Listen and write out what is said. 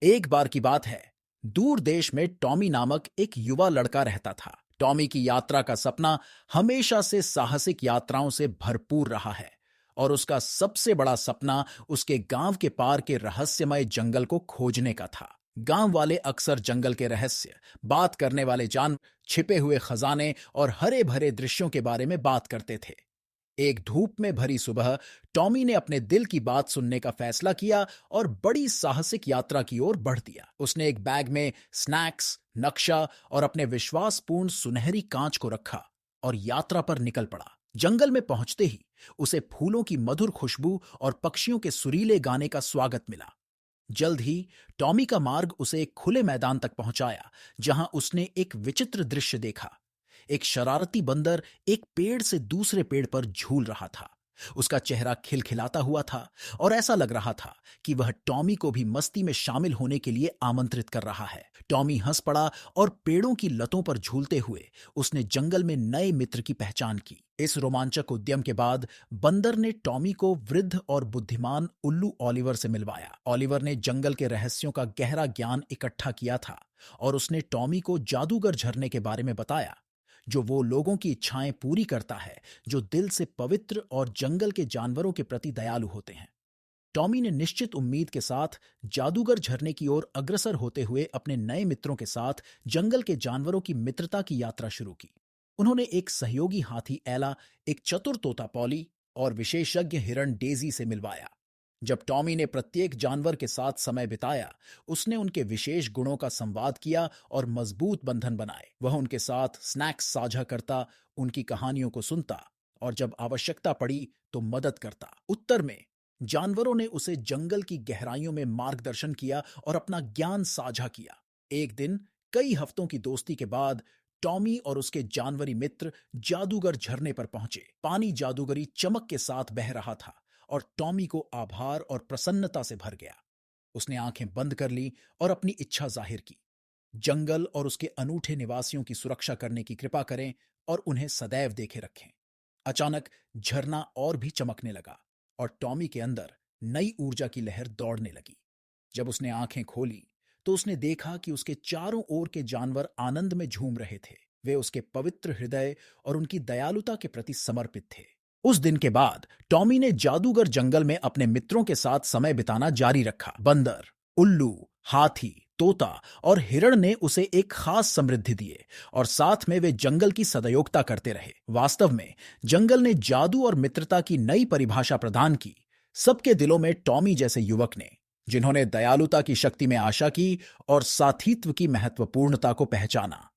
एक बार की बात है, दूर देश में टॉमी नामक एक युवा लड़का रहता था। टॉमी की यात्रा का सपना हमेशा से साहसिक यात्राओं से भरपूर रहा है और उसका सबसे बड़ा सपना उसके गांव के पार के रहस्यमय जंगल को खोजने का था। गांव वाले अक्सर जंगल के रहस्य, बात करने वाले जानवर, छिपे हुए खजाने और हरे भरे दृश्यों के बारे में बात करते थे। एक धूप में भरी सुबह टॉमी ने अपने दिल की बात सुनने का फैसला किया और बड़ी साहसिक यात्रा की ओर बढ़ दिया। उसने एक बैग में स्नैक्स, नक्शा और अपने विश्वासपूर्ण सुनहरी कांच को रखा और यात्रा पर निकल पड़ा। जंगल में पहुंचते ही उसे फूलों की मधुर खुशबू और पक्षियों के सुरीले गाने का स्वागत मिला। जल्द ही टॉमी का मार्ग उसे एक खुले मैदान तक पहुंचाया, जहां उसने एक विचित्र दृश्य देखा। एक शरारती बंदर एक पेड़ से दूसरे पेड़ पर झूल रहा था। उसका चेहरा खिलखिलाता हुआ था और ऐसा लग रहा था कि वह टॉमी को भी मस्ती में शामिल होने के लिए आमंत्रित कर रहा है। टॉमी हंस पड़ा और पेड़ों की लतों पर झूलते हुए उसने जंगल में नए मित्र की पहचान की। इस रोमांचक उद्यम के बाद बंदर ने टॉमी को वृद्ध और बुद्धिमान उल्लू ओलिवर से मिलवाया। ओलिवर ने जंगल के रहस्यों का गहरा ज्ञान इकट्ठा किया था और उसने टॉमी को जादूगर झरने के बारे में बताया, जो वो लोगों की इच्छाएं पूरी करता है जो दिल से पवित्र और जंगल के जानवरों के प्रति दयालु होते हैं। टॉमी ने निश्चित उम्मीद के साथ जादूगर झरने की ओर अग्रसर होते हुए अपने नए मित्रों के साथ जंगल के जानवरों की मित्रता की यात्रा शुरू की। उन्होंने एक सहयोगी हाथी एला, एक चतुर तोता पॉली और विशेषज्ञ हिरण डेजी से मिलवाया। जब टॉमी ने प्रत्येक जानवर के साथ समय बिताया, उसने उनके विशेष गुणों का संवाद किया और मजबूत बंधन बनाए। वह उनके साथ स्नैक्स साझा करता, उनकी कहानियों को सुनता और जब आवश्यकता पड़ी तो मदद करता। उत्तर में जानवरों ने उसे जंगल की गहराइयों में मार्गदर्शन किया और अपना ज्ञान साझा किया। एक दिन, कई हफ्तों की दोस्ती के बाद, टॉमी और उसके जानवरी मित्र जादूगर झरने पर पहुंचे। पानी जादूगरी चमक के साथ बह रहा था और टॉमी को आभार और प्रसन्नता से भर गया। उसने आंखें बंद कर ली और अपनी इच्छा जाहिर की, जंगल और उसके अनूठे निवासियों की सुरक्षा करने की कृपा करें और उन्हें सदैव देखे रखें। अचानक झरना और भी चमकने लगा और टॉमी के अंदर नई ऊर्जा की लहर दौड़ने लगी। जब उसने आंखें खोली तो उसने देखा कि उसके चारों ओर के जानवर आनंद में झूम रहे थे। वे उसके पवित्र हृदय और उनकी दयालुता के प्रति समर्पित थे। उस दिन के बाद टॉमी ने जादूगर जंगल में अपने मित्रों के साथ समय बिताना जारी रखा। बंदर, उल्लू, हाथी, तोता और हिरण ने उसे एक खास समृद्धि दिए और साथ में वे जंगल की सदयोक्ता करते रहे। वास्तव में जंगल ने जादू और मित्रता की नई परिभाषा प्रदान की। सबके दिलों में टॉमी जैसे युवक ने, जिन्होंने दयालुता की शक्ति में आशा की और साथीत्व की महत्वपूर्णता को पहचाना।